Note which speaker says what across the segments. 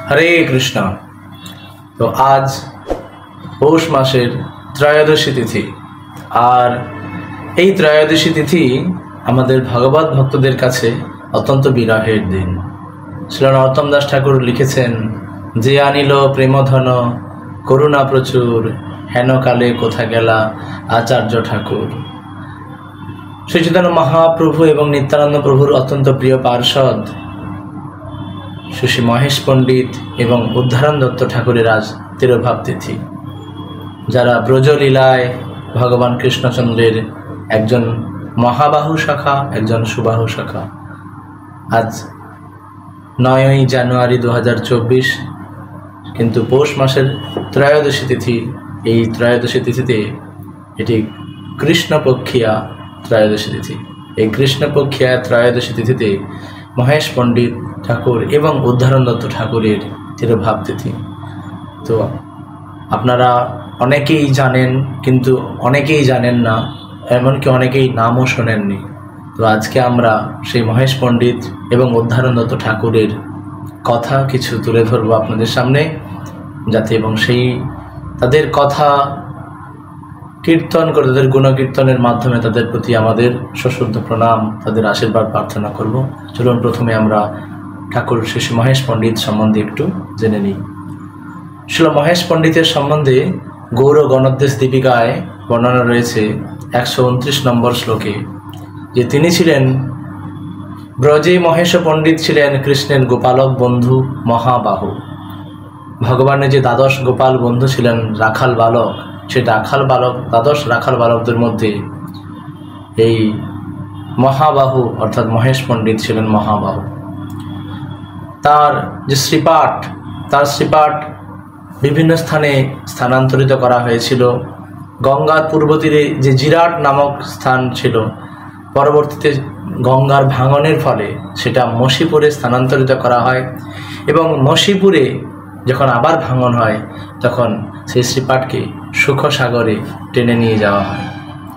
Speaker 1: হরে কৃষ্ণ। তো আজ পৌষ মাসের ত্রয়োদশী তিথি, আর এই ত্রয়োদশী তিথি আমাদের ভগবত ভক্তদের কাছে অত্যন্ত বিরহের দিন। শ্রী নরোত্তম দাস ঠাকুর লিখেছেন, যে আনিল প্রেমধন করুণা প্রচুর, হেন কালে কোথা গেলা আচার্য ঠাকুর। শ্রী চৈতন্য মহাপ্রভু এবং নিত্যানন্দ প্রভুর অত্যন্ত প্রিয় পার্ষদ শ্রী মহেশ পণ্ডিত এবং উদ্ধারণ দত্ত ঠাকুরের আজ তিরোভাব তিথি, যারা ব্রজলীলায় ভগবান কৃষ্ণচন্দ্রের একজন মহাবাহু শাখা, একজন সুবাহু শাখা। আজ 9ই জানুয়ারি 2024, কিন্তু পৌষ মাসের ত্রয়োদশী তিথি। এই ত্রয়োদশী তিথিতে এটি কৃষ্ণপক্ষিয়া ত্রয়োদশী তিথি। এই কৃষ্ণপক্ষিয়া ত্রয়োদশী তিথিতে মহেশ পণ্ডিত ঠাকুর এবং উদ্ধারণ দত্ত ঠাকুরের তিরোভাব তিথি। তো আপনারা অনেকেই জানেন, কিন্তু অনেকেই জানেন না, এমনকি অনেকেই নামও শোনেননি। তো আজকে আমরা সেই মহেশ পণ্ডিত এবং উদ্ধারণ দত্ত ঠাকুরের কথা কিছু তুলে ধরবো আপনাদের সামনে, যাতে এবং সেই তাদের কথা কীর্তন করে, তাদের গুণকীর্তনের মাধ্যমে তাদের প্রতি আমাদের সশ্রদ্ধ প্রণাম, তাদের আশীর্বাদ প্রার্থনা করব। চলুন প্রথমে আমরা ঠাকুর শ্রী মহেশ পণ্ডিত সম্বন্ধে একটু জেনে নিই। শ্রী মহেশ পণ্ডিতের সম্বন্ধে গৌর গণোদ্দেশ দীপিকায় বর্ণনা রয়েছে 129 নম্বর শ্লোকে, যে তিনি ছিলেন ব্রজে মহেশ পণ্ডিত, ছিলেন কৃষ্ণের গোপালক বন্ধু মহাবাহু। ভগবানের যে দ্বাদশ গোপাল বন্ধু ছিলেন, রাখাল বালক, সেই রাখাল বালক, দ্বাদশ রাখাল বালকদের মধ্যে এই মহাবাহু অর্থাৎ মহেশ পণ্ডিত ছিলেন মহাবাহু। তার যে শ্রীপাঠ, তার শ্রীপাঠ বিভিন্ন স্থানে স্থানান্তরিত করা হয়েছিল। গঙ্গার পূর্ব তীরে যে জিরাট নামক স্থান ছিল, পরবর্তীতে গঙ্গার ভাঙনের ফলে সেটা মশিপুরে স্থানান্তরিত করা হয়, এবং মশিপুরে যখন আবার ভাঙন হয় তখন সেই শ্রীপাঠকে সুখসাগরে টেনে নিয়ে যাওয়া হয়,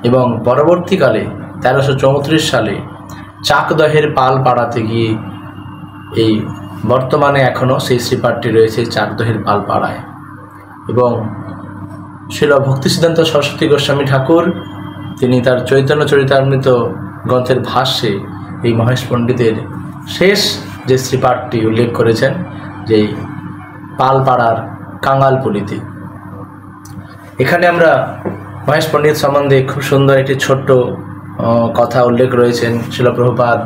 Speaker 1: এবং পরবর্তীকালে 1334 সালে চাকদহের পাল পাড়াতে গিয়ে এই বর্তমানে এখনও সেই শ্রীপাঠটি রয়েছে চাকদহের পাল পাড়ায়। এবং শিল ভক্তিসিদ্ধান্ত সরস্বতী গোস্বামী ঠাকুর তিনি তার চৈতন্য চরিতামৃত গ্রন্থের ভাষ্যে এই মহেশ পণ্ডিতের শেষ যে শ্রীপাঠটি উল্লেখ করেছেন, যে পালপাড়ার কাঙালপুলিতে। এখানে আমরা মহেশ পণ্ডিত সম্বন্ধে খুব সুন্দর একটি ছোট্ট কথা উল্লেখ রয়েছেন। শিল প্রভুপাদ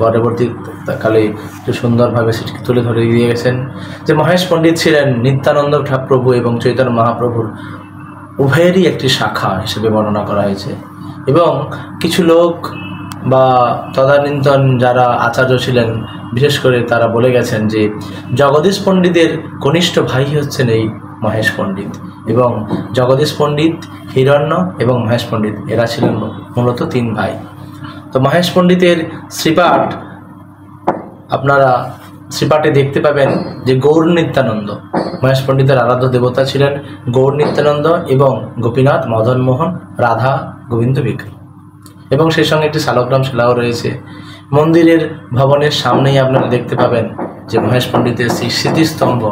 Speaker 1: পরবর্তীকালে একটু সুন্দরভাবে সেটিকে তুলে ধরে দিয়ে গেছেন, যে মহেশ পণ্ডিত ছিলেন নিত্যানন্দ প্রভু এবং চৈতন্য মহাপ্রভুর উভয়েরই একটি শাখা হিসেবে বর্ণনা করা হয়েছে। এবং কিছু লোক বা তদানীন্তন যারা আচার্য ছিলেন, বিশেষ করে তারা বলে গেছেন যে জগদীশ পণ্ডিতের কনিষ্ঠ ভাই হচ্ছেন এই মহেশ পণ্ডিত, এবং জগদীশ পণ্ডিত, হিরণ্য এবং মহেশ পণ্ডিত এরা ছিলেন মূলত 3 ভাই। তো মহেশ পণ্ডিতের শ্রীপাঠ আপনারা শ্রীপাঠে দেখতে পাবেন যে গৌর নিত্যানন্দ, মহেশ পণ্ডিতের আরাধ্য দেবতা ছিলেন গৌর নিত্যানন্দ এবং গোপীনাথ, মদন মোহন, রাধা গোবিন্দ বিগ্রহ, এবং সেই সঙ্গে একটি শালগ্রাম শিলাও রয়েছে। মন্দিরের ভবনের সামনেই আপনারা দেখতে পাবেন যে মহেশ পণ্ডিতের সেই স্মৃতিস্তম্ভ,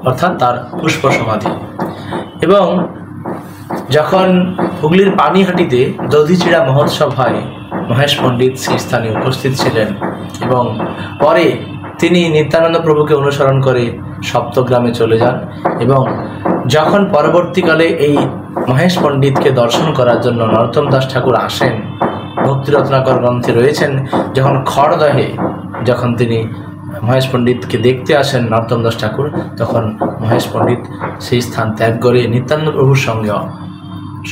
Speaker 1: অর্থাৎ তার পুষ্প সমাধি। এবং যখন হুগলির পানিহাটিতে দধিচিড়া মহোৎসব হয়, মহেশ পণ্ডিত সেই স্থানে উপস্থিত ছিলেন, এবং পরে তিনি নিত্যানন্দ প্রভুকে অনুসরণ করে সপ্তগ্রামে চলে যান। এবং যখন পরবর্তীকালে এই মহেশ পণ্ডিতকে দর্শন করার জন্য নরোত্তম দাস ঠাকুর আসেন, ভক্তিরত্নাকর গ্রন্থে রয়েছেন, যখন খড়দহে যখন তিনি মহেশ পণ্ডিতকে দেখতে আসেন নরোত্তম দাস ঠাকুর, তখন মহেশ পণ্ডিত সেই স্থান ত্যাগ করে নিত্যানন্দ প্রভুর সঙ্গে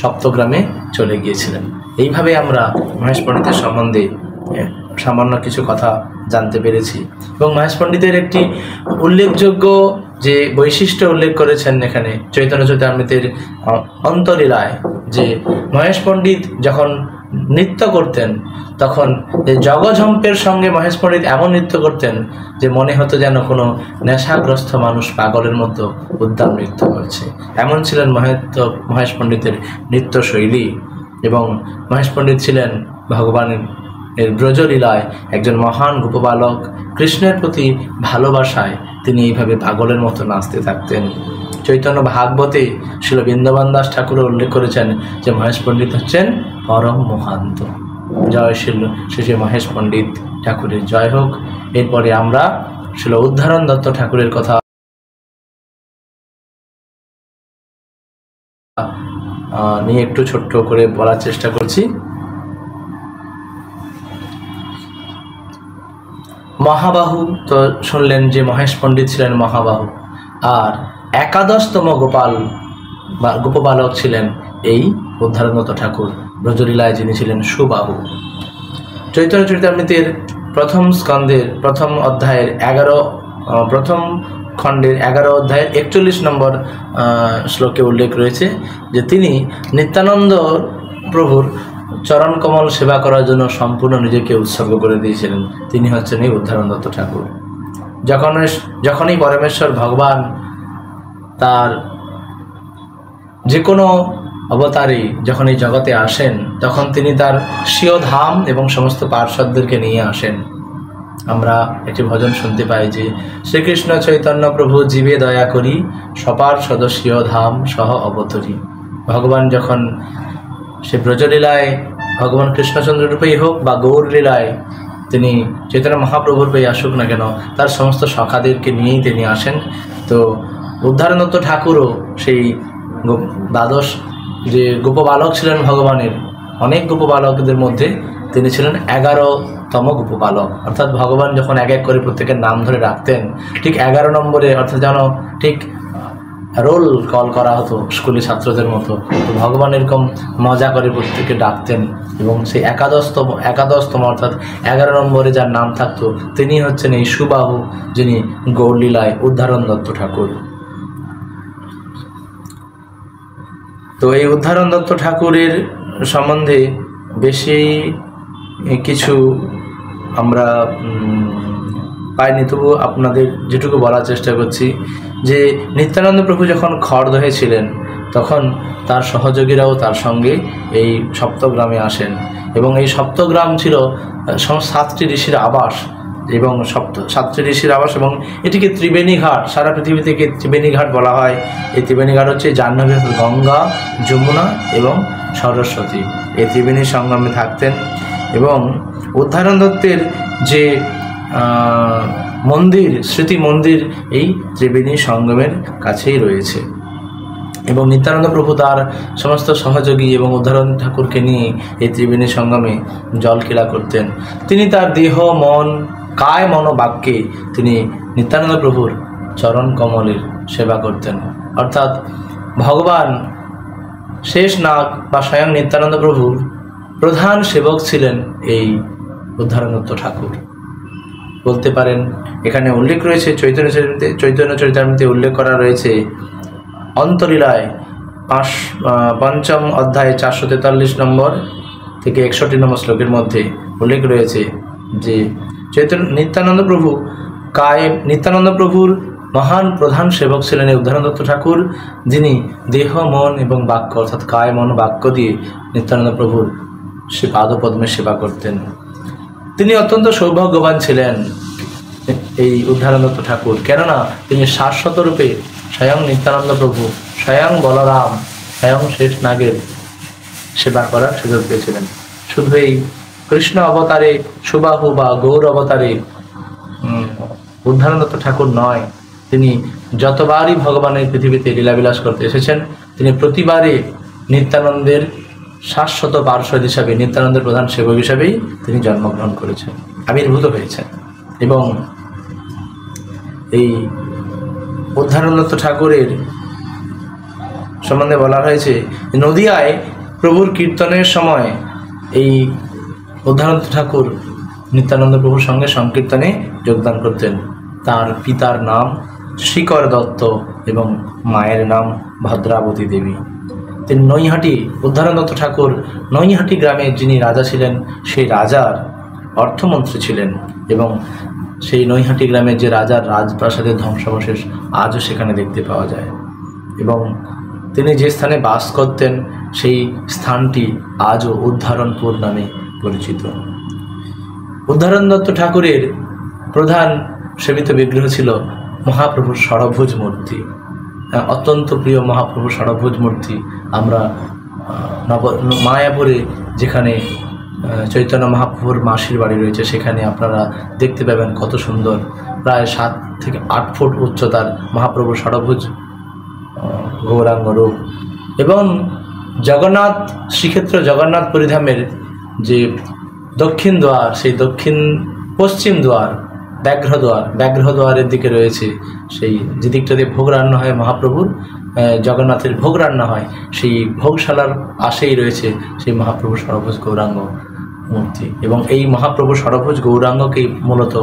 Speaker 1: সপ্তগ্রামে চলে গিয়েছিলেন। এইভাবে আমরা মহেশ পণ্ডিতের সম্বন্ধে সামান্য কিছু কথা জানতে পেরেছি। এবং মহেশ পণ্ডিতের একটি উল্লেখযোগ্য যে বৈশিষ্ট্য উল্লেখ করেছেন এখানে চৈতন্য চরিতামৃতের অন্তলীলায়, যে মহেশ পণ্ডিত যখন নৃত্য করতেন তখন জগঝম্পের সঙ্গে মহেশ পণ্ডিত এমন নৃত্য করতেন যে মনে হতো যেন কোনো নেশাগ্রস্ত মানুষ পাগলের মতো উদ্দাম নৃত্য করছে। এমন ছিলেন মহেশ পণ্ডিতের নৃত্যশৈলী। এবং মহেশ পণ্ডিত ছিলেন ভগবানের এর ব্রজলীলায় একজন মহান গোপবালক কৃষ্ণের প্রতি ভালোবাসায় তিনি এইভাবে পাগলের মতো নাচতে থাকতেন। চৈতন্য ভাগবতে শ্রীল বৃন্দাবন দাস ঠাকুর উল্লেখ করেছেন যে মহেশ পণ্ডিত হচ্ছেন পরম মহান্ত। জয় শ্রী মহেশ পণ্ডিত ঠাকুরের জয় হোক। এরপরে আমরা শ্রীল উদ্ধারণ দত্ত ঠাকুরের কথা নিয়ে একটু ছোট্ট করে বলার চেষ্টা করছি। মহাবাহু তো শুনলেন যে মহেশ পণ্ডিত ছিলেন মহাবাহু, আর একাদশতম গোপবালক ছিলেন এই উদ্ধারণদত্ত ঠাকুর, ব্রজলীলায় যিনি ছিলেন সুবাহু। চৈতন্য চরিতামৃতের প্রথম স্কন্ধের প্রথম অধ্যায়ের 11 অধ্যায়ের 41 নম্বর শ্লোকে উল্লেখ রয়েছে যে তিনি নিত্যানন্দ প্রভুর চরণ কমল সেবা করার জন্য সম্পূর্ণ নিজেকে উৎসর্গ করে দিয়েছিলেন। তিনি হচ্ছেন এই উদ্ধারণদত্ত ঠাকুর। যখনই পরমেশ্বর ভগবান তার যে কোনো অবতারে যখন এই জগতে আসেন, তখন তিনি তার স্বীয় ধাম এবং সমস্ত পার্ষদদেরকে নিয়ে আসেন। আমরা একটি ভজন শুনতে পাই যে শ্রীকৃষ্ণ চৈতন্য প্রভু জীবে দয়া করি, সপার্ষদ স্বীয় ধাম সহ অবতরী। ভগবান যখন সে ব্রজলীলায় ভগবান কৃষ্ণচন্দ্র রূপেই হোক বা গৌর লীলায় তিনি চৈতন্য মহাপ্রভুর পেয়ে আসুক না কেন, তার সমস্ত সখাদেরকে নিয়েই তিনি আসেন। তো উদ্ধারণদত্ত ঠাকুরও সেই দ্বাদশ যে গোপবালক ছিলেন ভগবানের, অনেক গোপবালকদের মধ্যে তিনি ছিলেন 11তম গোপবালক। অর্থাৎ ভগবান যখন এক এক করে প্রত্যেকের নাম ধরে রাখতেন, ঠিক 11 নম্বরে, অর্থাৎ যেন ঠিক রোল কল করা হতো স্কুলের ছাত্রদের মতো, তো ভগবান এরকম মজা করে প্রত্যেকে ডাকতেন। এবং সেই একাদশতম অর্থাৎ 11 নম্বরে যার নাম থাকতো তিনি হচ্ছেন এই সুবাহু, যিনি গৌরলীলায় উদ্ধারণ দত্ত ঠাকুর। তো এই উদ্ধারণ দত্ত ঠাকুরের সম্বন্ধে বেশি কিছু আমরা পাইনি, তবু আপনাদের যেটুকু বলার চেষ্টা করছি যে নিত্যানন্দ প্রভু যখন খড়দহে ছিলেন তখন তার সহযোগীরাও তার সঙ্গে এই সপ্তগ্রামে আসেন, এবং এই সপ্তগ্রাম ছিল 7টি ঋষির আবাস এবং 7টি ঋষির আবাস, এবং এটিকে ত্রিবেণী ঘাট, সারা পৃথিবী থেকে ত্রিবেণী ঘাট বলা হয়। এই ত্রিবেণী ঘাট হচ্ছে জাহ্নবী, গঙ্গা, যমুনা এবং সরস্বতী, এই ত্রিবেণী সঙ্গমে থাকতেন। এবং উদ্ধারণ দত্তের যে মন্দির, স্মৃতি মন্দির এই ত্রিবেণী সঙ্গমের কাছেই রয়েছে। এবং নিত্যানন্দ প্রভু তার সমস্ত সহযোগী এবং উদ্ধারণ ঠাকুরকে নিয়ে এই ত্রিবেণী সঙ্গমে জল ক্রীড়া করতেন। তিনি তার দেহ, মন, কায়, মন ও বাক্যে তিনি নিত্যানন্দ প্রভুর চরণ কমলের সেবা করতেন। অর্থাৎ ভগবান শেষ নাগ বা স্বয়ং নিত্যানন্দ প্রভুর প্রধান সেবক ছিলেন এই উদ্ধারণদত্ত ঠাকুর বলতে পারেন। এখানে উল্লেখ রয়েছে চৈতন্য চরিতামৃতে উল্লেখ করা রয়েছে অন্তলীলায় 5ম অধ্যায় 443 নম্বর থেকে 61 নম্বর শ্লোকের মধ্যে উল্লেখ রয়েছে যে নিত্যানন্দ প্রভুর মহান প্রধান সেবক ছিলেন এই উদ্ধারণদত্ত ঠাকুর, যিনি দেহ, মন এবং বাক্য অর্থাৎ কায়, মন, বাক্য দিয়ে নিত্যানন্দ প্রভুর সে পাদপদ্মে সেবা করতেন। তিনি অত্যন্ত সৌভাগ্যবান ছিলেন এই উদ্ধারণদত্ত ঠাকুর, কেননা তিনি শাশ্বত রূপে স্বয়ং নিত্যানন্দ প্রভু, স্বয়ং বলরাম, স্বয়ং শেষ নাগের সেবা করার সুযোগ পেয়েছিলেন। শুধু এই কৃষ্ণ অবতারে সুবাহু বা গৌর অবতারে উদ্ধারণদত্ত ঠাকুর নয়, তিনি যতবারই ভগবানের পৃথিবীতে লীলাবিলাস করতে এসেছেন, তিনি প্রতিবারে নিত্যানন্দের শাশ্বত পার্শ্বদ হিসাবে, নিত্যানন্দের প্রধান সেবক হিসাবেই তিনি জন্মগ্রহণ করেছেন, আবির্ভূত হয়েছেন। এবং এই উদ্ধারণদত্ত ঠাকুরের সম্বন্ধে বলা হয়েছে নদিয়ায় প্রভুর কীর্তনের সময় এই উদ্ধারণদত্ত ঠাকুর নিত্যানন্দ প্রভুর সঙ্গে সংকীর্তনে যোগদান করতেন। তার পিতার নাম শ্রীকর দত্ত এবং মায়ের নাম ভদ্রাবতী দেবী। তিনি নৈহাটি, উদ্ধারণদত্ত ঠাকুর নৈহাটি গ্রামে যিনি রাজা ছিলেন সেই রাজার অর্থমন্ত্রী ছিলেন, এবং সেই নৈহাটি গ্রামের যে রাজার রাজপ্রাসাদের ধ্বংসাবশেষ আজও সেখানে দেখতে পাওয়া যায়। এবং তিনি যে স্থানে বাস করতেন সেই স্থানটি আজও উদ্ধারণপুর নামে পরিচিত। উদ্ধারণ দত্ত ঠাকুরের প্রধান সেবিত বিগ্রহ ছিল মহাপ্রভুর ষড়ভুজ মূর্তি। অত্যন্ত প্রিয় মহাপ্রভুর ষড়ভুজ মূর্তি আমরা মায়াপুরে যেখানে চৈতন্য মহাপ্রভুর মাসির বাড়ি রয়েছে সেখানে আপনারা দেখতে পাবেন কত সুন্দর, প্রায় 7 থেকে 8 ফুট উচ্চতার মহাপ্রভুর ষড়ভুজ গৌরাঙ্গ রূপ। এবং জগন্নাথ শ্রীক্ষেত্র জগন্নাথ পরিধামের যে দক্ষিণ দ্বার, সেই দক্ষিণ পশ্চিম দ্বার ব্যাঘ্রদ্বারের দিকে রয়েছে সেই যে দিকটা দিয়ে ভোগ রান্না হয় মহাপ্রভুর, জগন্নাথের ভোগ রান্না হয়, সেই ভোগশালার পাশেই রয়েছে সেই মহাপ্রভুর ষড়ভুজ গৌরাঙ্গ মূর্তি। এবং এই মহাপ্রভুর ষড়ভুজ গৌরাঙ্গকেই মূলত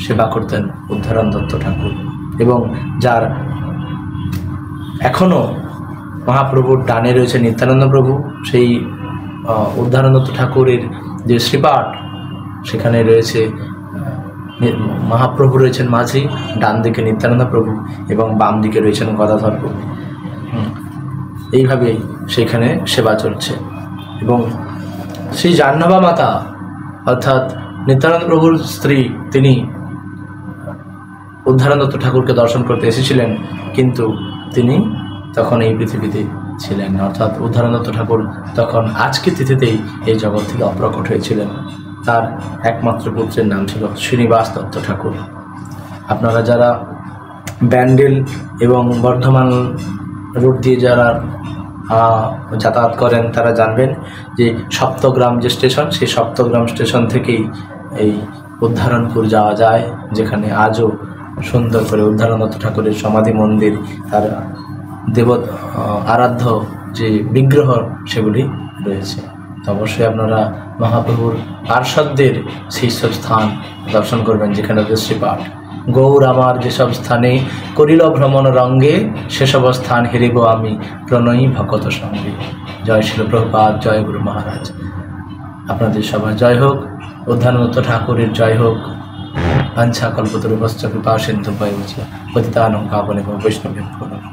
Speaker 1: সেবা করতেন উদ্ধারণ দত্ত ঠাকুর, এবং যার এখনও মহাপ্রভুর ডানে রয়েছে নিত্যানন্দ প্রভু। সেই উদ্ধারণ দত্ত ঠাকুরের যে শ্রীপাঠ, সেখানে রয়েছে মহাপ্রভু রয়েছেন মাঝি, ডান দিকে নিত্যানন্দ প্রভু এবং বাম দিকে রয়েছেন গদাধর প্রভু। এইভাবেই সেখানে সেবা চলছে। এবং শ্রী জাহ্নবা মাতা অর্থাৎ নিত্যানন্দ প্রভুর স্ত্রী, তিনি উদ্ধারণ দত্ত ঠাকুরকে দর্শন করতে এসেছিলেন, কিন্তু তিনি তখন এই পৃথিবীতে ছিলেন, অর্থাৎ উদ্ধারণ দত্ত ঠাকুর তখন আজকের তিথিতেই এই জগৎ থেকে অপ্রকট হয়েছিলেন। তার একমাত্র পুত্রের নাম ছিল শ্রীনিবাস দত্ত ঠাকুর। আপনারা যারা ব্যান্ডেল এবং বর্ধমান রুট দিয়ে যারা যাতায়াত করেন তারা জানবেন যে সপ্তগ্রাম যে স্টেশন, সেই সপ্তগ্রাম স্টেশন থেকেই এই উদ্ধারণপুর যাওয়া যায়, যেখানে আজও সুন্দর করে উদ্ধারণ দত্ত ঠাকুরের সমাধি মন্দির, তার আরাধ্য যে বিগ্রহ সেগুলি রয়েছে। তো অবশ্যই আপনারা মহাপ্রভুর পার্ষদদের সেই সব স্থান দর্শন করবেন যেখানে শ্রীপাঠ গৌর আমার যেসব স্থানে করিল ভ্রমণ রঙ্গে, সেসব স্থান হেরিব আমি প্রণয়ী ভকত সঙ্গে। জয় শিল প্রভুপাদ, জয় গুরু মহারাজ। আপনাদের সবার জয় হোক, উদ্ধারণ দত্ত ঠাকুরের জয় হোক। বাঞ্ছা কল্পতরুভ্যশ্চ কৃপা সিন্ধু পতিতানাং পাবনেভ্যো বৈষ্ণবেভ্যো নমঃ।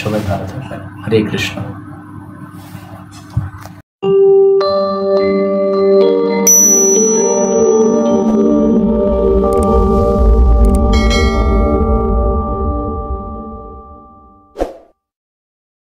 Speaker 1: সবাই ভালো থাকবেন। হরে কৃষ্ণ।